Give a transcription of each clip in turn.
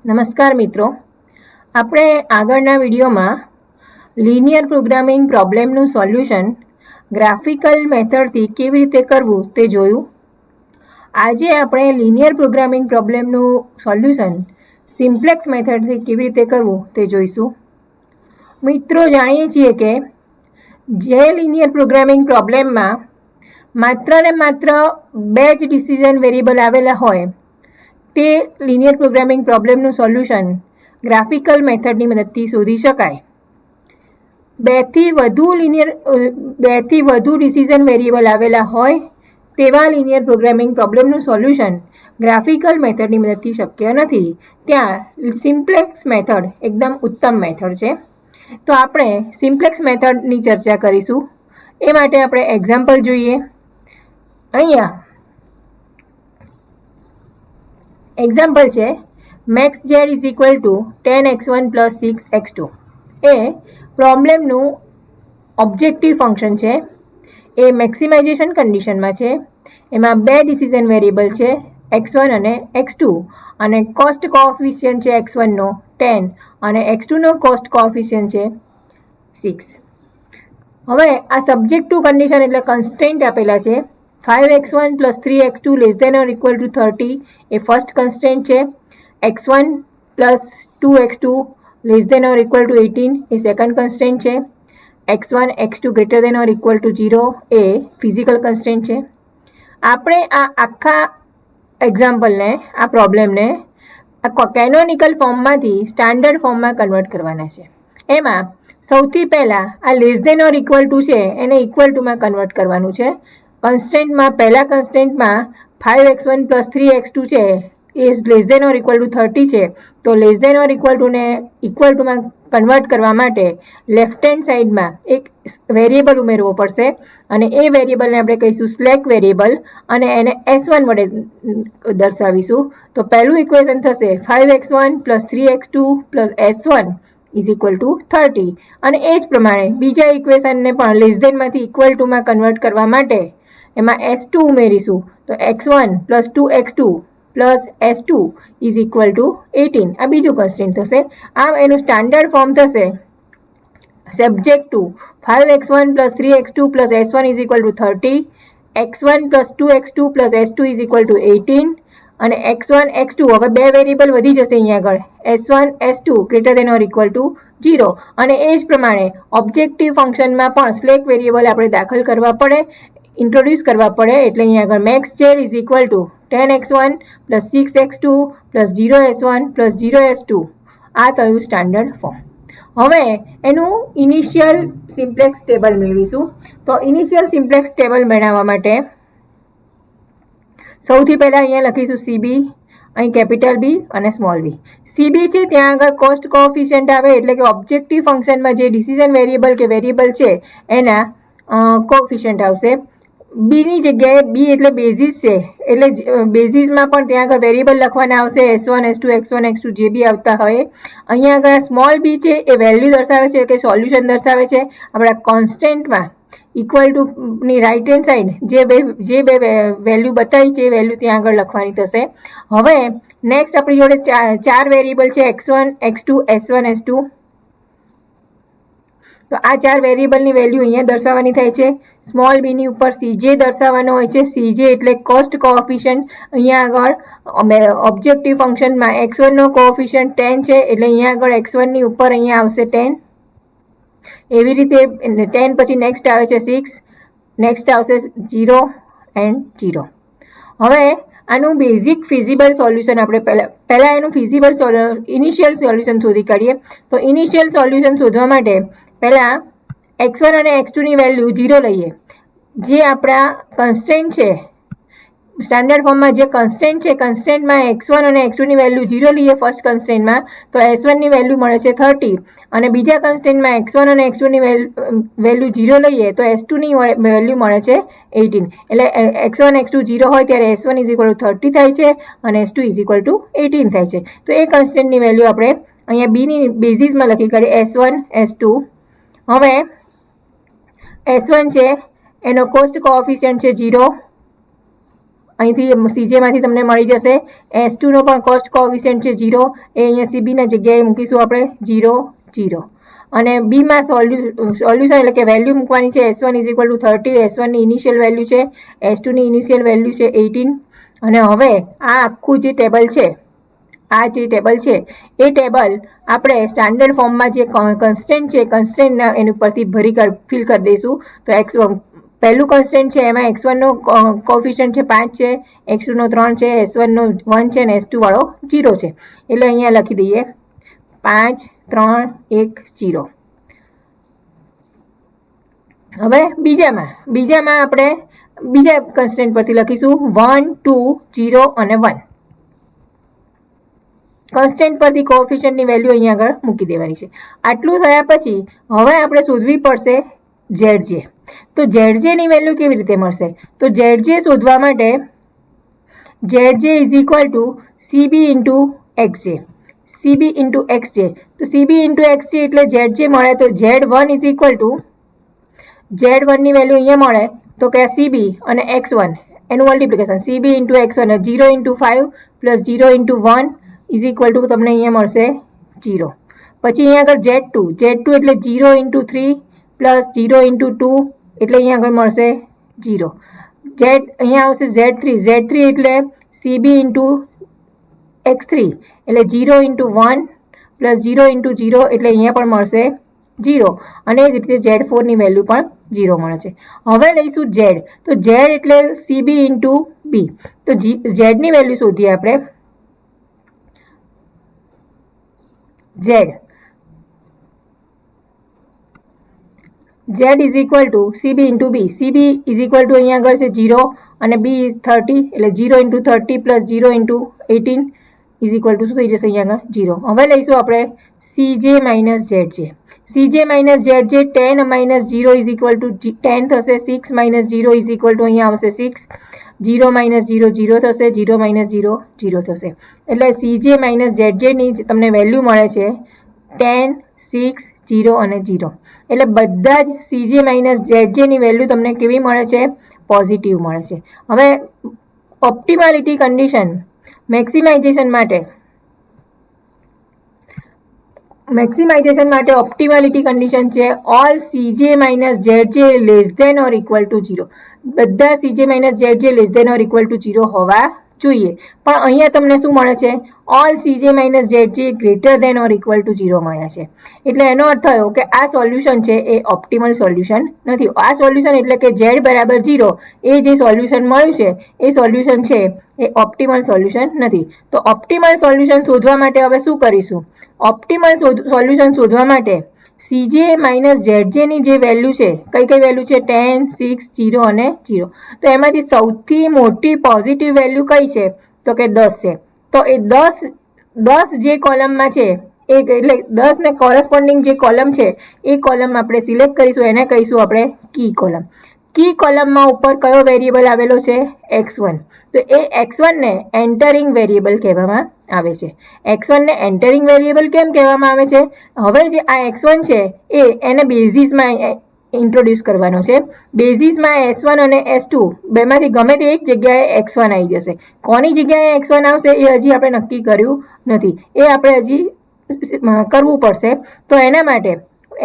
નમસ્કાર મિત્રો, આપણે આગળના વિડીયોમાં લિનિયર પ્રોગ્રામિંગ પ્રોબ્લેમનું સોલ્યુશન ગ્રાફિકલ મેથડથી કેવી રીતે કરવું તે જોયું. આજે આપણે લિનિયર પ્રોગ્રામિંગ પ્રોબ્લેમનું સોલ્યુશન સિમ્પ્લેક્સ મેથડથી કેવી રીતે કરવું તે જોઈશું. મિત્રો, જાણીએ છીએ કે જે લિનિયર પ્રોગ્રામિંગ પ્રોબ્લેમમાં માત્ર ને માત્ર બે જ ડિસિઝન વેરિયેબલ આવેલા હોય તે લિનિયર પ્રોગ્રામિંગ પ્રોબ્લેમનું સોલ્યુશન ગ્રાફિકલ મેથડની મદદથી શોધી શકાય. બેથી વધુ ડિસિઝન વેરિયેબલ આવેલા હોય તેવા લિનિયર પ્રોગ્રામિંગ પ્રોબ્લેમનું સોલ્યુશન ગ્રાફિકલ મેથડની મદદથી શક્ય નથી. ત્યાં સિમ્પ્લેક્સ મેથડ એકદમ ઉત્તમ મેથડ છે. તો આપણે સિમ્પ્લેક્સ મેથડની ચર્ચા કરીશું. એ માટે આપણે એક્ઝામ્પલ જોઈએ. અહીંયા એક્ઝામ્પલ છે max Z is equal to 10x1 plus 6x2. એ પ્રોબ્લેમનું ઓબ્જેક્ટિવ ફંક્શન છે. એ મેક્સિમાઇઝેશન કન્ડિશનમાં છે. એમાં બે ડિસિઝન વેરિયેબલ છે x1 અને x2 અને કોસ્ટ કોએફિશિયન્ટ છે x1 નો 10 અને x2 નો કોસ્ટ કોએફિશિયન્ટ છે 6. હવે આ સબ્જેક્ટિવ કન્ડિશન એટલે કન્સ્ટ્રેન્ટ આપેલા છે. 5x1 plus 3x2 less than or equal to 30 A first constraint છે. x1 plus 2x2 less than or equal to 18 એ સેકન્ડ કન્સ્ટ્રેન્ટ છે. x1 x2 greater than or equal to 0 એ physical constraint છે. આપણે આ આખા એક્ઝામ્પલને આ પ્રોબ્લેમને કેનોનિકલ ફોર્મમાંથી સ્ટાન્ડર્ડ ફોર્મમાં કન્વર્ટ કરવાના છે. એમાં સૌથી પહેલાં આ less than or equal to છે એને ઇક્વલ ટુમાં કન્વર્ટ કરવાનું છે. કન્સ્ટેન્ટમાં પહેલા કન્સ્ટેન્ટમાં 5x1 પ્લસ 3x2 છે એ less than or equal to 30 છે. તો લેસ દેન ઓર ઇક્વલ ટુને ઇક્વલ ટુમાં કન્વર્ટ કરવા માટે લેફ્ટ હેન્ડ સાઈડમાં એક વેરિયેબલ ઉમેરવો પડશે અને એ વેરિયેબલને આપણે કહીશું સ્લેક વેરિયેબલ અને એને s1 વડે દર્શાવીશું. તો પહેલું ઇક્વેશન થશે 5x1 plus 3x2 plus s1 is equal to 30 અને એ જ પ્રમાણે બીજા ઇક્વેશનને પણ લેસ દેનમાંથી ઇક્વલ ટુમાં કન્વર્ટ કરવા માટે એમાં s2 ઉમેરીશું. તો x1 plus 2x2 plus s2 is equal two 18. આ બીજું કન્સ્ટ્રેન્ટ થશે. આમ એનું સ્ટાન્ડર્ડ ફોર્મ થશે subject to 5x1 plus 3x2 plus s1 is equal to 30, x1 plus 2x2 plus s2 is equal two 18 અને x1 x2 હવે બે variable વધી જશે અહીંયા આગળ s1 s2 greater than or equal to 0 અને એ જ પ્રમાણે ઓબ્જેક્ટિવ ફંક્શનમાં પણ સ્લેક વેરિયેબલ આપણે દાખલ કરવા પડે, ઇન્ટ્રોડ્યુસ કરવા પડે. એટલે અહીંયા આગળ max Z is equal to 10x1 plus 6x2 plus 0s1 plus 0s2. આ થયું સ્ટાન્ડર્ડ ફોર્મ. હવે એનું ઇનિશિયલ સિમ્પ્લેક્સ ટેબલ મેળવીશું. તો ઇનિશિયલ સિમ્પ્લેક્સ ટેબલ બનાવવા માટે સૌથી પહેલાં અહીંયા લખીશું સીબી, અહીં કેપિટલ બી અને સ્મોલ બી. સીબી છે ત્યાં આગળ કોસ્ટ કોએફિશિયન્ટ આવે એટલે કે ઓબ્જેક્ટિવ ફંક્શનમાં જે ડિસિઝન વેરિયેબલ કે વેરિયેબલ છે એના કોએફિશિયન્ટ આવશે. બીની જગ્યાએ બી એટલે બેઝિસ છે એટલે બેઝિસમાં પણ ત્યાં આગળ વેરિયેબલ લખવાના આવશે s1 s2 x1 x2 જે બી આવતા હોય. અહીંયા આગળ સ્મોલ બી છે એ વેલ્યુ દર્શાવે છે કે સોલ્યુશન દર્શાવે છે. આપણા કોન્સ્ટન્ટમાં ઇક્વલ ટુની રાઇટ હેન્ડ સાઈડ જે બે વેલ્યુ બતાવી છે એ વેલ્યુ ત્યાં આગળ લખવાની થશે. હવે નેક્સ્ટ આપણી જોડે ચાર વેરિયેબલ છે x1 x2 s1 s2. તો આ ચાર વેરિયેબલની વેલ્યુ અહીંયા દર્શાવવાની થાય છે. સ્મોલ બીની ઉપર સીજે દર્શાવવાનો હોય છે. સીજે એટલે કોસ્ટ કોએફિશિયન્ટ. અહીંયા આગળ ઓબ્જેક્ટિવ ફંક્શનમાં x1 નો કોએફિશિયન્ટ 10 છે એટલે અહીંયા આગળ x1 ની ઉપર અહીંયા આવશે 10. એવી રીતે 10 પછી નેક્સ્ટ આવે છે 6, નેક્સ્ટ આવશે 0 એન્ડ 0. હવે આનું બેઝિક ફિઝિબલ સોલ્યુશન આપણે પહેલાં એનું ઇનિશિયલ સોલ્યુશન શોધી કાઢીએ. તો ઇનિશિયલ સોલ્યુશન શોધવા માટે પહેલાં x1 અને x2 ની વેલ્યુ 0 લઈએ. જે આપણા કન્સ્ટ્રેન્ટ છે સ્ટાન્ડર્ડ ફોર્મમાં જે કન્સ્ટ્રેન્ટ છે કન્સ્ટ્રેન્ટમાં x1 અને x2 ની વેલ્યુ 0 લઈએ ફર્સ્ટ કન્સ્ટ્રેન્ટમાં તો s1 ની વેલ્યુ મળે છે 30 અને બીજા કન્સ્ટ્રેન્ટમાં x1 અને x2 ની વેલ્યુ 0 લઈએ તો s2 ની વેલ્યુ મળે છે 18. એટલે x1 x2 0 હોય ત્યારે s1 ઇઝ ઇક્વલ ટુ 30 થાય છે અને s2 ઇઝ ઇક્વલ ટુ 18 થાય છે. તો એ કન્સ્ટ્રેન્ટની વેલ્યુ આપણે અહીંયા બીની બેઝિસમાં લખી કાઢીએ s1 s2. હવે s1 છે એનો કોસ્ટ કોએફિશિયન્ટ છે 0 અહીંથી સીજેમાંથી તમને મળી જશે S2 નો પણ કોસ્ટ કોએફિશિયન્ટ છે 0, એ અહીંયા CB ના જગ્યાએ મૂકીશું આપણે 0 0. અને બી માં સોલ્યુશન એટલે કે વેલ્યુ મૂકવાની છે S1 30, S1 ની ઇનિશિયલ વેલ્યુ છે, S2 ની ઇનિશિયલ વેલ્યુ છે 18. અને હવે આ આખું જે ટેબલ છે, આ જે ટેબલ છે એ ટેબલ આપણે સ્ટાન્ડર્ડ ફોર્મમાં જે કન્સ્ટ્રેન્ટ છે કન્સ્ટ્રેન્ટ એની ઉપરથી ફિલ કરી દઈશું. તો પહેલું કન્સ્ટેન્ટ છે એમાં x1 નો કોએફિશિયન્ટ છે 5 છે, x2 નો 3 છે, S1 નો 1 છે અને S2 વાળો 0 છે. એટલે અહીંયા લખી દઈએ 5 3 1 0. હવે બીજામાં આપણે બીજા કન્સ્ટેન્ટ પરથી લખીશું 1 2 0 અને 1. કન્સ્ટેન્ટ પરથી કોએફિશિયન્ટની વેલ્યુ અહીંયા આગળ મૂકી દેવાની છે. આટલું થયા પછી હવે આપણે શોધવી પડશે ZJ. તો ZJ ની વેલ્યુ કેવી રીતે મળશે? તો ZJ શોધવા માટે ZJ is equal two CB into XJ. CB into XJ. તો CB ઇન્ટુ XJ એટલે ZJ મળે તો Z1 is equal two Z1 ની વેલ્યુ અહીંયા મળે તો કે CB અને X1 એનું multiplication CB into X1 0 into 5 plus 0 into 1 is equal two તમને અહીંયા મળશે 0. પછી અહીંયા આગળ Z2 એટલે 0 ઇન્ટુ 3 પ્લસ 0 ઇન્ટુ 2 એટલે અહીંયા આગળ મળશે 0. અહીંયા આવશે Z3 એટલે CB ઇન્ટુ X3 એટલે 0 ઇન્ટુ 1 પ્લસ 0 ઇન્ટુ 0 એટલે અહીંયા પણ મળશે 0. અને એ જ રીતે Z4 ની વેલ્યુ પણ 0 મળે છે. હવે લઈશું Z. તો Z એટલે CB ઇન્ટુ B. તો Z ની વેલ્યુ શોધીએ આપણે. Z is equal to CB into B. CB is equal to અહીંયા આગળ છે 0 અને B is 30 એટલે 0 into 30 plus 0 into 18 is equal to શું થઈ જશે અહીંયા આગળ 0. હવે લઈશું આપણે CJ minus ZJ. CJ minus ZJ 10 minus 0 is equal to 10 થશે, 6 minus 0 is equal to અહીંયા આવશે 6, 0 minus 0 0 થશે, 0 minus 0 0 થશે. એટલે CJ minus ZJ ની તમને વેલ્યુ મળે છે 10 6 0 અને 0. એટલે બધા જ CJ માઇનસ ZJ ની વેલ્યુ તમને કેવી મળે છે? પોઝિટિવ મળે છે. હવે ઓપ્ટિમાલિટી કન્ડિશન મેક્સિમાઇઝેશન માટે ઓપ્ટિમાલિટી કન્ડિશન છે all CJ minus ZJ less than or equal to 0. બધા CJ minus ZJ less than or equal to 0 હોવા જોઈએ. પણ અહીંયા તમને શું મળે છે? All CJ minus ZJ greater than or equal to 0 મળ્યા છે. એટલે એનો અર્થ થયો કે આ સોલ્યુશન છે એ ઓપ્ટિમલ સોલ્યુશન નથી. આ સોલ્યુશન એટલે કે Z બરાબર 0 એ જે સોલ્યુશન મળ્યું છે એ સોલ્યુશન છે એ ઓપ્ટિમલ સોલ્યુશન નથી. તો ઓપ્ટિમલ સોલ્યુશન શોધવા માટે હવે શું કરીશું? ઓપ્ટિમલ સોલ્યુશન શોધવા માટે CJ માઇનસ ZJ ની જે વેલ્યુ છે, કઈ વેલ્યુ છે? 10 6 0 અને 0. તો એમાંથી સૌથી મોટી પોઝિટિવ વેલ્યુ કઈ છે? તો કે 10 છે. તો એ 10 જે કોલમમાં છે એટલે 10 ને કોરસ્પોન્ડિંગ જે કોલમ છે એ કોલમ આપણે સિલેક્ટ કરીશું, એને કહીશું આપણે કી કોલમ. કી કોલમમાં ઉપર કયો વેરિયેબલ આવેલો છે? x1. તો એ x1 ને એન્ટરિંગ વેરિયેબલ કહેવામાં આવે છે. x1 ને એન્ટરિંગ વેરિયેબલ કેમ કહેવામાં આવે છે? હવે જે આ x1 છે એને બેઝિસમાં ઇન્ટ્રોડ્યુસ કરવાનો છે. બેઝિસમાં S1 અને S2 બેમાંથી ગમે તે એક જગ્યાએ x1 આવી જશે. કોની જગ્યાએ x1 આવશે એ હજી આપણે નક્કી કર્યું નથી, એ આપણે હજી કરવું પડશે. તો એના માટે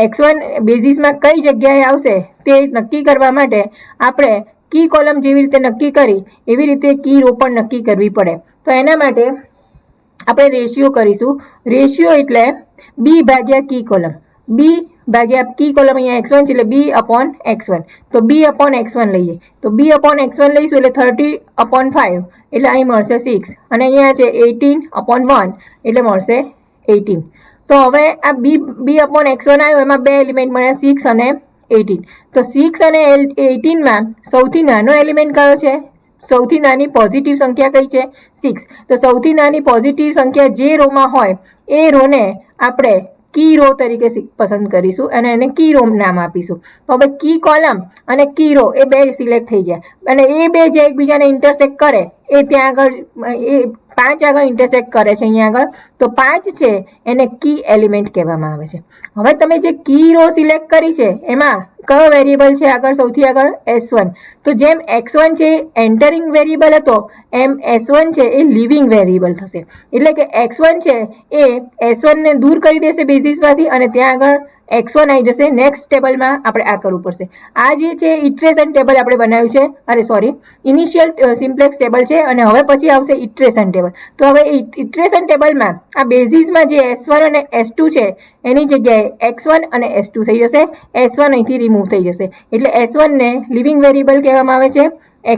x1 બેઝિસમાં કઈ જગ્યાએ આવશે તે નક્કી કરવા માટે આપણે કી કોલમ જેવી રીતે નક્કી કરી એવી રીતે કી રો પણ નક્કી કરવી પડે. તો એના માટે આપણે રેશિયો કરીશું. રેશિયો એટલે b ભાગ્યા કી કોલમ. b ભાગ્યા કી કોલમ અહીંયા x1 છે એટલે b upon x1. તો b upon x1 લઈએ તો b upon x1 લઈશું એટલે 30/5 એટલે અહીં મળશે 6 અને અહીંયા છે 18/1 એટલે મળશે 18. તો હવે આ b upon x1 આવ્યો એમાં બે એલિમેન્ટ મળ્યા 6 અને 18. તો 6 અને 18 માં સૌથી નાનો એલિમેન્ટ કયો છે? સૌથી નાની પોઝિટિવ સંખ્યા કઈ છે? 6. તો સૌથી નાની પોઝિટિવ સંખ્યા જે રોમાં હોય એ રોને આપણે કી રો તરીકે પસંદ કરીશું અને એને કી રો નામ આપીશું. તો હવે કી કોલમ અને કી રો એ બે સિલેક્ટ થઈ ગયા અને એ બે જે એકબીજાને ઇન્ટરસેક્ટ કરે એ ત્યાં આગળ એ 5 આગળ ઇન્ટરસેક્ટ કરે છે અહીંયા આગળ, તો 5 છે એને કી એલિમેન્ટ કહેવામાં આવે છે. હવે તમે જે કી રો સિલેક્ટ કરી છે એમાં કયો વેરિયેબલ છે આગળ, સૌથી આગળ S1. તો જેમ X1 છે એન્ટરિંગ વેરિયેબલ હતો એમ S1 છે એ લિવિંગ વેરિયેબલ થશે. એટલે કે X1 છે એ S1 ને દૂર કરી દેશે બેઝિસમાંથી અને ત્યાં આગળ X1 આવી જશે. નેક્સ્ટ ટેબલમાં આપણે આ કરવું પડશે. આ જે છે ઇટરેશન ટેબલ આપણે બનાવ્યું છે, અરે સોરી ઇનિશિયલ સિમ્પ્લેક્સ ટેબલ છે અને હવે પછી આવશે ઇટરેશન ટેબલ. તો હવે ઇટરેશન ટેબલમાં આ બેઝિસમાં જે S1 અને S2 છે એની જગ્યાએ X1 અને S2 થઈ જશે. S1 અહીંથી રિમૂવ થઈ જશે. એટલે S1 ને લિવિંગ વેરિયેબલ કહેવામાં આવે છે,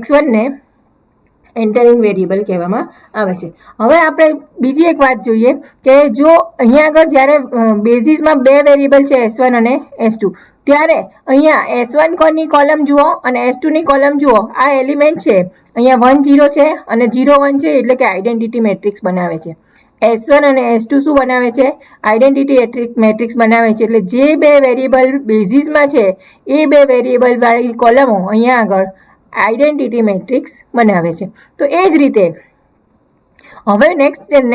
X1 ને એન્ટરિંગ વેરિયેબલ કહેવામાં આવે છે. હવે આપણે બીજી એક વાત જોઈએ કે જો અહીંયા આગળ જ્યારે બેઝિસમાં બે વેરિયેબલ છે S1 અને S2, ત્યારે અહીંયા S1 ની કોલમ જુઓ અને S2 ની કોલમ જુઓ. આ એલિમેન્ટ છે અહીંયા 1 0 છે અને 0 1 છે, એટલે કે આઈડેન્ટિટી મેટ્રિક્સ બનાવે છે. S1 અને S2 શું બનાવે છે? આઈડેન્ટિટી મેટ્રિક્સ બનાવે છે. એટલે જે બે વેરિયેબલ બેઝિસમાં છે એ બે વેરિયેબલ વાળી કોલમો અહીંયા આગળ આઈડેન્ટિટી મેટ્રિક્સ બનાવે છે. તો એ જ રીતે હવે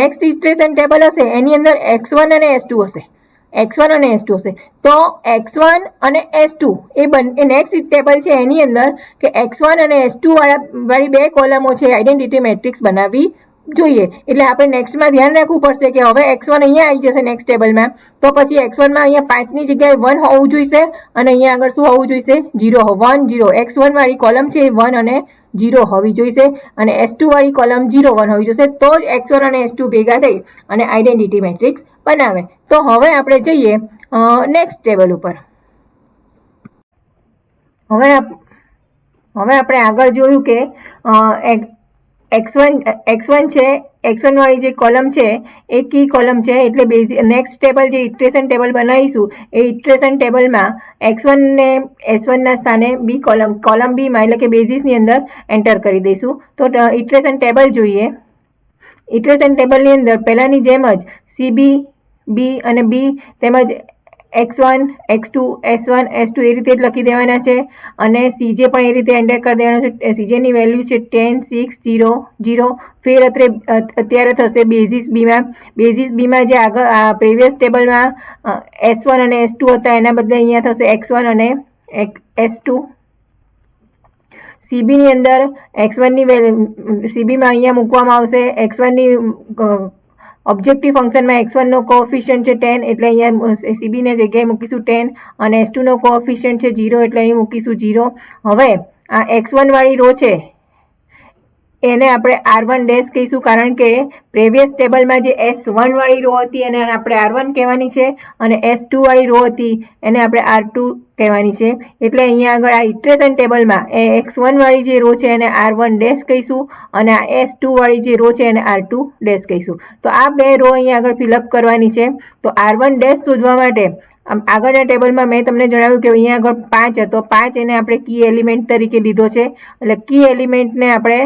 નેક્સ્ટ ઇટરેશન ટેબલ હશે એની અંદર X1 અને S2 હશે. X1 અને S2 હશે. તો X1 અને S2 એ નેક્સ્ટ ટેબલ છે એની અંદર કે X1 અને S2 વાળી બે કોલમો છે આઈડેન્ટિટી મેટ્રિક્સ બનાવવી જોઈએ. એટલે આપણે નેક્સ્ટમાં ધ્યાન રાખવું પડશે કે હવે X1 અહીંયા આવી જશે નેક્સ્ટ ટેબલમાં, તો પછી X1 માં અહીંયા 5 ની જગ્યાએ 1 હોવું જોઈશે અને અહીંયા આગળ શું હોવું જોઈશે? 0. 1 0. X1 વાળી કોલમ છે 1 અને 0 હોવી જોઈશે અને S2 વાળી કોલમ 0 1 હોવી જોઈશે. તો જ X1 અને S2 ભેગા થઈ અને આઈડેન્ટિટી મેટ્રિક્સ બનાવે. તો હવે આપણે જઈએ નેક્સ્ટ ટેબલ ઉપર. હવે આપણે આગળ જોયું કે X1 છે, X1 વાળી જે કોલમ છે એ કી કોલમ છે. એટલે નેક્સ્ટ ટેબલ જે ઇટરેશન ટેબલ બનાવીશું એ ઇટરેશન ટેબલમાં X1 ને S1 ના સ્થાને બી કોલમ બી માં એટલે કે બેઝિસની અંદર એન્ટર કરી દઈશું. તો ઇટરેશન ટેબલ જોઈએ. ઇટરેશન ટેબલની અંદર પહેલાની જેમ જ CB, B અને B તેમજ X1, X2, S1, S2 એ રીતે જ લખી દેવાના છે અને CJ પણ એ રીતે એન્ટર કરી દેવાના છે. CJ ની વેલ્યુ છે 10 6 0 0. ફેર અત્યારે થશે બેઝિસ B માં જે આગળ પ્રીવિયસ ટેબલમાં S1 અને S2 હતા એના બદલે અહીંયા થશે X1 અને S2. CB ની અંદર X1 ની વેલ્યુ CB માં અહીંયા મૂકવામાં આવશે. X1 ની ઓબ્જેક્ટિવ ફંક્શનમાં X1 નો કોએફિશિયન્ટ છે 10 એટલે અહીંયા CB ને જગ્યાએ મૂકીશું 10 અને S2 નો કોએફિશિયન્ટ છે 0 એટલે અહીં મૂકીશું 0. હવે આ X1 વાળી રો છે એને આપણે R1 ડેશ કહીશું, કારણ કે પ્રીવિયસ ટેબલમાં જે S1 વાળી રો હતી એને આપણે R1 કહેવાની છે અને S2 વાળી રો હતી એને આપણે R2 કહેવાની છે. એટલે અહીંયા આગળ આ ઇટરેશન ટેબલમાં X1 વાળી જે રો છે એને R1 ડેશ કહીશું અને આ S2 વાળી જે રો છે એને R2 ડેશ કહીશું. તો આ બે રો અહીંયા આગળ ફિલઅપ કરવાની છે. તો R1 ડેશ શોધવા માટે આગળના ટેબલમાં મેં તમને જણાવ્યું કે અહીંયા આગળ 5 હતો, 5 એને આપણે કી એલિમેન્ટ તરીકે લીધો છે. એટલે કી એલિમેન્ટને આપણે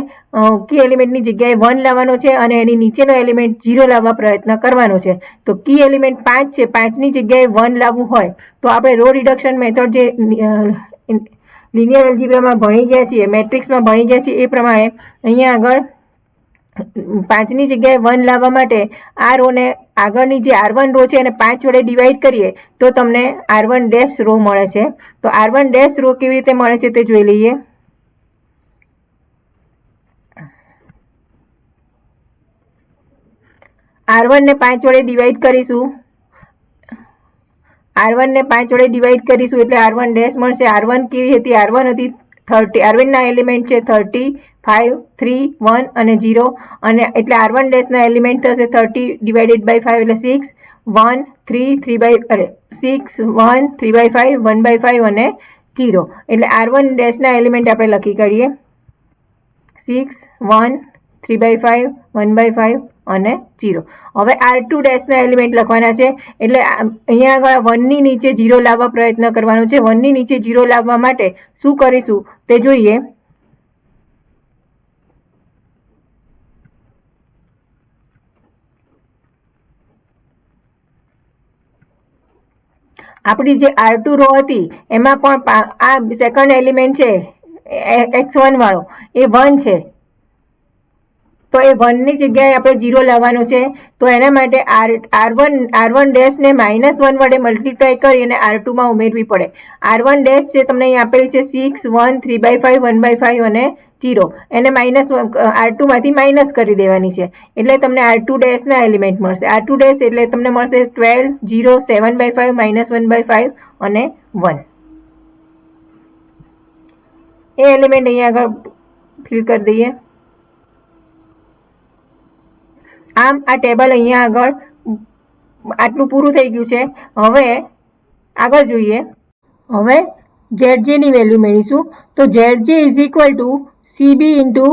કી એલિમેન્ટની જગ્યાએ 1 લાવવાનો છે અને એની નીચેનો એલિમેન્ટ 0 લાવવા પ્રયત્ન કરવાનો છે. તો કી એલિમેન્ટ 5 છે, 5 ની જગ્યાએ 1 લાવવું હોય તો આપણે રો રિડક્શન મેથડ જે લિનિયર એલ્જીબ્રામાં ભણી ગયા છીએ, મેટ્રિક્સમાં ભણી ગયા છીએ એ પ્રમાણે અહીંયા આગળ 5 ની જગ્યાએ 1 લાવવા માટે આ રો ને આગળની જે R1 રો છે એને 5 વડે ડિવાઈડ કરીએ તો તમને R1 ડેશ રો મળે છે. તો R1 ડેશ રો કેવી રીતે મળે છે તે જોઈ લઈએ. R1 ને 5 વડે ડિવાઈડ કરીશું. R1 ને 5 વડે ડિવાઈડ કરીશું એટલે R1 ડેશ મળશે. R1 કેવી હતી? R1 હતી 30. R1 ના એલિમેન્ટ છે 30, 5, 3, 1 અને 0 અને એટલે R1 ડેશ ના એલિમેન્ટ થશે 30 ડિવાઇડેડ બાય 5 એટલે 6, 1, 3, 6, 1, 3/5, 1/5 અને 0. એટલે R1 ડેશ ના એલિમેન્ટ આપણે લખી કાઢીએ 6, 1, 3/5, 1/5 અને 0. હવે R2 ડેશ ના એલિમેન્ટ લખવાના છે એટલે અહીંયા આગળ 1 ની નીચે 0 લાવવા પ્રયત્ન કરવાનો છે. 1 ની નીચે 0 લાવવા માટે શું કરીશું તે જોઈએ. આપણી જે R2 રો હતી એમાં પણ આ સેકન્ડ એલિમેન્ટ છે X1 વાળો એ 1 છે. તો એ 1 ની જગ્યાએ આપણે 0 લાવવાનું છે. તો એના માટે r1 ડેશ ને -1 વડે મલ્ટીપ્લાય કરી અને r2 માં ઉમેરવી પડે. r1 ડેશ છે તમને અહીં આપેલી છે 6 1 3/5 1/5 અને 0. એને r2 માંથી માઇનસ કરી દેવાની છે એટલે તમને r2 ડેશ ના એલિમેન્ટ મળશે. r2 ડેશ એટલે તમને મળશે 12 0 7/5 -1/5 અને 1. એ એલિમેન્ટ અહીંયા આગળ ફિલ કરી દઈએ. આમ આ ટેબલ અહીંયા આગળ આટલું પૂરું થઈ ગયું છે. હવે આગળ જોઈએ. હવે zj ની વેલ્યુ મેળવીશું. તો zj is equal two cb into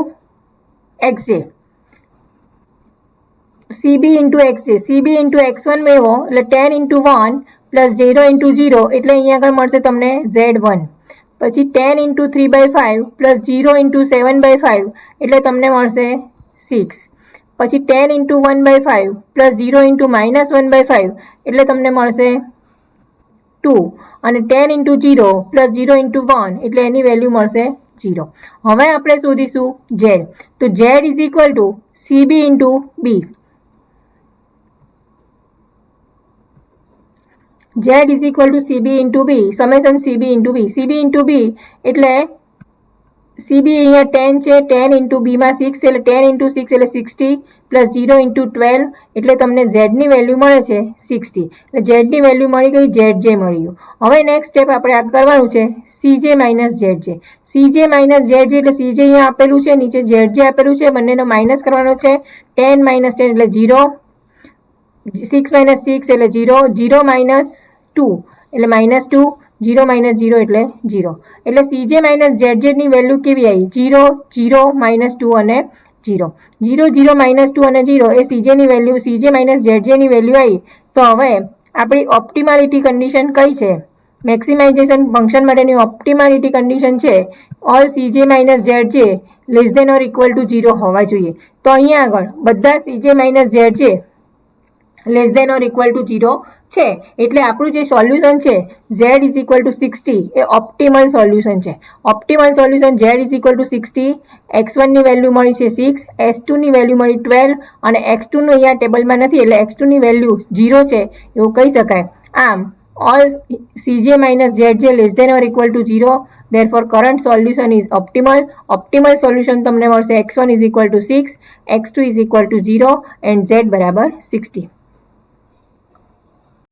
xj. cb into xj. cb into x1 મેળવો એટલે 10 ઇન્ટુ 1 પ્લસ 0 ઇન્ટુ 0 એટલે અહીંયા આગળ મળશે તમને z1. પછી 10 ઇન્ટુ 3/5 પ્લસ 0 ઇન્ટુ 7/5 એટલે તમને મળશે 6. પછી 10 ઇન્ટુ 1/5 પ્લસ 0 ઇન્ટુ -1/5 એટલે તમને મળશે 2. અને 10 ઇન્ટુ 0 પ્લસ 0 ઇન્ટુ 1 એટલે એની વેલ્યુ મળશે 0. હવે આપણે શોધીશું z. તો z is equal two cb into b. z is equal two cb into b. Summation cb into b. cb into b એટલે cb અહીંયા 10 છે. 10 ઇન્ટુ b માં 6 એટલે 10 ઇન્ટુ 6 એટલે 60 પ્લસ 0 ઇન્ટુ 12 એટલે તમને z ની વેલ્યુ મળે છે 60. એટલે z ની વેલ્યુ મળી ગઈ, zj મળી ગયું. હવે નેક્સ્ટ સ્ટેપ આપણે આ કરવાનું છે cj minus zj. cj minus zj એટલે cj અહીંયા આપેલું છે, નીચે zj આપેલું છે, બંનેનો માઇનસ કરવાનો છે. 10 માઇનસ 10 એટલે 0, 6 માઇનસ 6 એટલે 0, 0 માઇનસ 2 એટલે -2, 0 માઇનસ 0 એટલે 0. એટલે cj માઇનસ zj ની વેલ્યુ કેવી આવી? 0 0 -2 અને 0. 0 0 -2 અને 0 એ cj ની વેલ્યુ, cj માઇનસ zj ની વેલ્યુ આવી. તો હવે આપણી ઓપ્ટિમાલિટી કન્ડિશન કઈ છે? મેક્સિમાઇઝેશન ફંક્શન માટેની ઓપ્ટિમાલિટી કન્ડિશન છે all cj minus zj less than or equal to 0 હોવા જોઈએ. તો અહીંયા આગળ બધા cj minus zj less than or equal to 0 છે. એટલે આપણું જે સોલ્યુશન છે z ઇઝ ઇક્વલ ટુ 60 એ ઓપ્ટિમલ સોલ્યુશન છે. Optimal solution z is equal to 60. x1 ની વેલ્યુ મળી છે 6, x2 ની વેલ્યુ મળી 12 અને x2 નું અહીંયા ટેબલમાં નથી એટલે x2 ની વેલ્યુ 0 છે એવું કહી શકાય. આમ all cj minus zj less than or equal to 0, therefore current solution is optimal. Optimal solution તમને મળશે x1 is equal to 6, x2 is equal to 0 and z બરાબર 60.